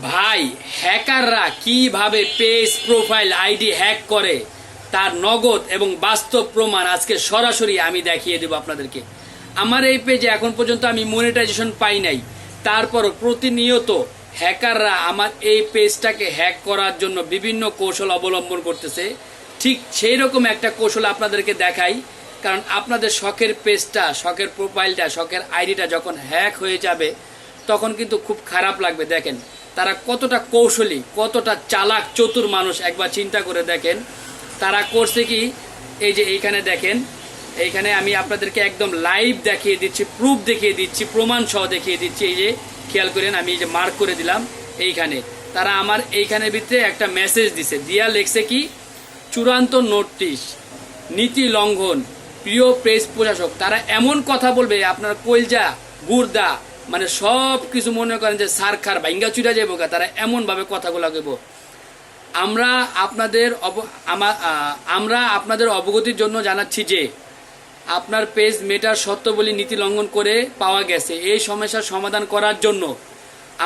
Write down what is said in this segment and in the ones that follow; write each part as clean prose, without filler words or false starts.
ভাই হ্যাকাররা কিভাবে page profile ID hack করে তার নগদ এবং বাস্তব প্রমাণ আজকে সরাসরি আমি দেখিয়ে দেব আপনাদেরকে। আমার এই পেজে এখন পর্যন্ত আমি মনিটাইজেশন পাই নাই, তারপরও প্রতিনিয়ত হ্যাকাররা আমার এই পেজটাকে হ্যাক করার জন্য বিভিন্ন কৌশল অবলম্বন করতেছে। ঠিক সেই রকম একটা কৌশল আপনাদেরকে দেখাই, কারণ আপনাদের শখের পেজটা, শখের প্রোফাইলটা, শখের আইডিটা যখন হ্যাক হয়ে যাবে তখন কিন্তু খুব খারাপ লাগবে। দেখেন তারা কতটা কৌশলী, কতটা চালাক চতুর মানুষ, একবার চিন্তা করে দেখেন তারা করছে কি। এই যে এইখানে দেখেন, এইখানে আমি আপনাদেরকে একদম লাইভ দেখিয়ে দিচ্ছি, প্রুফ দেখিয়ে দিচ্ছি, প্রমাণ সহ দেখিয়ে দিচ্ছি। এই যে খেয়াল করেন, আমি এই যে মার্ক করে দিলাম এইখানে, তারা আমার এইখানের ভিতরে একটা মেসেজ দিছে, দিয়া লিখছে কি, চূড়ান্ত নোটিশ, নীতি লঙ্ঘন, প্রিয় প্রেস প্রশাসক। তারা এমন কথা বলবে আপনার কলজা গুর্দা মানে সব কিছু মনে করেন যে সারখার ভাইঙ্গা চুরা যাবো। তারা এমনভাবে কথাগুলো কইব। আমরা আপনাদের অবগতির জন্য জানাচ্ছি যে আপনার পেজ মেটার শর্তাবলী নীতি লঙ্ঘন করে পাওয়া গেছে। এই সমস্যার সমাধান করার জন্য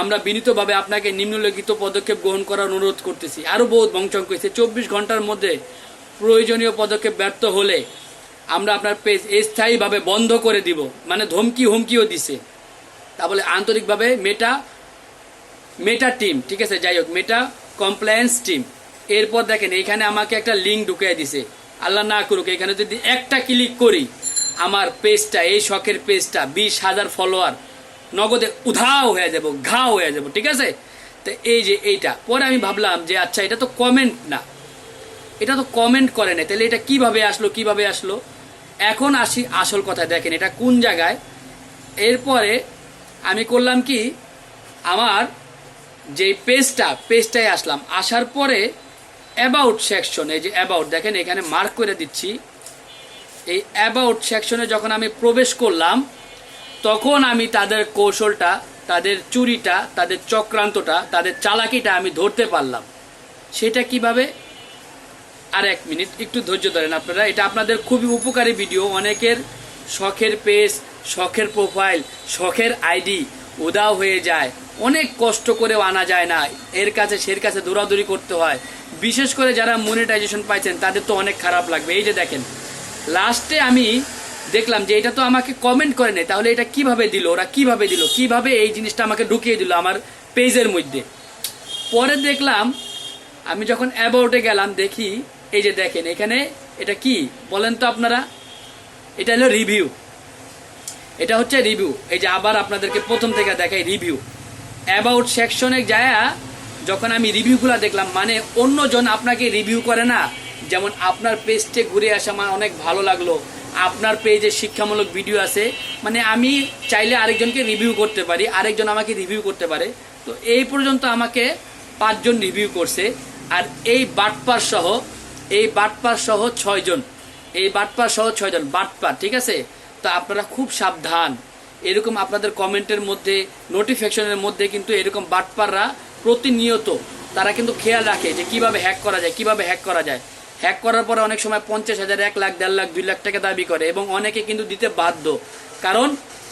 আমরা বিনীতভাবে আপনাকে নিম্নলিখিত পদক্ষেপ গ্রহণ করার অনুরোধ করতেছি। আরও বহুত বংশন করেছে, 24 ঘন্টার মধ্যে প্রয়োজনীয় পদক্ষেপ ব্যর্থ হলে আমরা আপনার পেজ স্থায়ীভাবে বন্ধ করে দিব। মানে ধমকি হুমকিও দিছে। তা বলে আন্তরিকভাবে মেটা টিম, ঠিক আছে, যাই হোক, মেটা কমপ্লায়েন্স টিম। এরপর দেখেন এইখানে আমাকে একটা লিঙ্ক ঢুকিয়ে দিছে। আল্লাহ না করুক, এখানে যদি একটা ক্লিক করি আমার পেজটা, এই শখের পেজটা 20,000 ফলোয়ার নগদে উধাও হয়ে যাব, ঘাও হয়ে যাব, ঠিক আছে। তো এই যে এইটা, পরে আমি ভাবলাম যে আচ্ছা এটা তো কমেন্ট না, এটা তো কমেন্ট করে না, তাহলে এটা কিভাবে আসলো। এখন আসি আসল কথা, দেখেন এটা কোন জায়গায়। এরপরে আমি করলাম কি, আমার যে পেজটায় আসলাম, আসার পরে অ্যাবাউট সেকশন, এই যে অ্যাবাউট দেখেন এখানে মার্ক করে দিচ্ছি। এই অ্যাবাউট সেকশনে যখন আমি প্রবেশ করলাম তখন আমি তাদের কৌশলটা, তাদের চুরিটা, তাদের চক্রান্তটা, তাদের চালাকিটা আমি ধরতে পারলাম। সেটা কিভাবে, আর এক মিনিট একটু ধৈর্য ধরেন আপনারা, এটা আপনাদের খুবই উপকারী ভিডিও। অনেকের শখের পেজ, শখের প্রোফাইল, শখের আইডি উধাও হয়ে যায়, অনেক কষ্ট করেও আনা যায় না, এর কাছে দৌড়াদৌড়ি করতে হয়। বিশেষ করে যারা মনিটাইজেশন পাইছেন তাদের তো অনেক খারাপ লাগবে। এই যে দেখেন লাস্টে আমি দেখলাম যে এটা তো আমাকে কমেন্ট করে নেই, তাহলে এটা কিভাবে দিল, ওরা কিভাবে এই জিনিসটা আমাকে ঢুকিয়ে দিল আমার পেজের মধ্যে। পরে দেখলাম, আমি যখন অ্যাবাউটে গেলাম দেখি, এই যে দেখেন এখানে এটা কি বলেন তো আপনারা, এটা হলো রিভিউ, এটা হচ্ছে রিভিউ। এই যে আবার আপনাদেরকে প্রথম থেকে দেখাই রিভিউ। অ্যাবাউট সেকশনে যায় যখন আমি রিভিউগুলো দেখলাম, মানে অন্যজন আপনাকে রিভিউ করে না, যেমন আপনার পেজটে ঘুরে আসা আমার অনেক ভালো লাগলো, আপনার পেজে শিক্ষামূলক ভিডিও আছে, মানে আমি চাইলে আরেকজনকে রিভিউ করতে পারি, আরেকজন আমাকে রিভিউ করতে পারে। তো এই পর্যন্ত আমাকে 5 জন রিভিউ করছে, আর এই বাটপার সহ 6 জন, বাটপার, ঠিক আছে। তো আপনারা খুব সাবধান, এরকম আপনাদের কমেন্টের মধ্যে, নোটিফিকেশনের মধ্যে কিন্তু এরকম বাটপাররা প্রতিনিয়ত তারা কিন্তু খেয়াল রাখে যে কিভাবে হ্যাক করা যায়। হ্যাক করার পরে অনেক সময় 50,000, 1 লাখ, 1.5 লাখ, 2 লাখ টাকা দাবি করে, এবং অনেকে কিন্তু দিতে বাধ্য।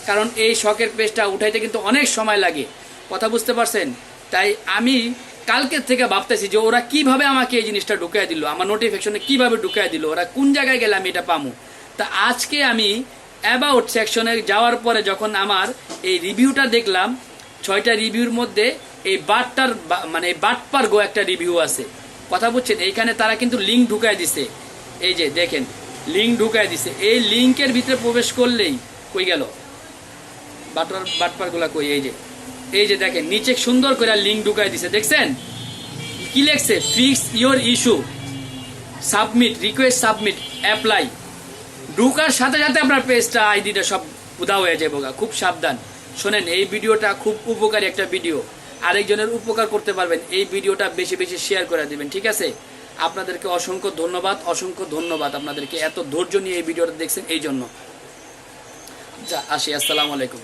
কারণ এই শখের পেজটা উঠাইতে কিন্তু অনেক সময় লাগে, কথা বুঝতে পারছেন। তাই আমি কালকের থেকে ভাবতেছি যে ওরা কিভাবে আমাকে এই জিনিসটা ঢুকিয়ে দিল, আমার নোটিফিকেশনে কিভাবে ঢুকিয়ে দিল, ওরা কোন জায়গায় গেলে আমি এটা পামু। তা আজকে আমি অ্যাবাউট সেকশনে যাওয়ার পরে যখন আমার এই রিভিউটা দেখলাম, 6টা রিভিউর মধ্যে এই বাটপার গো একটা রিভিউ আছে, কথা বুঝছেন। এইখানে তারা কিন্তু লিঙ্ক ঢুকায় দিছে, এই যে দেখেন লিঙ্ক ঢুকায় দিছে। এই লিঙ্কের ভিতরে প্রবেশ করলেই কই গেল বাটপারগুলা, কই, এই যে দেখেন নিচে সুন্দর করে লিঙ্ক ঢুকায় দিছে, দেখছেন কি লেখছে, fix your issue, submit, request submit, apply. ঢুকার সাথে সাথে আপনার পেজটা, আইডিটা সব উধাও হয়ে যাবে। খুব সাবধান। শোনেন, এই ভিডিওটা খুব উপকারী একটা ভিডিও, আরেকজনের উপকার করতে পারবেন। এই ভিডিওটা বেশি বেশি শেয়ার করে দিবেন, ঠিক আছে। আপনাদেরকে অসংখ্য ধন্যবাদ আপনাদেরকে, এত ধৈর্য নিয়ে এই ভিডিওটা দেখছেন এই জন্য। আসি, আসসালামু আলাইকুম।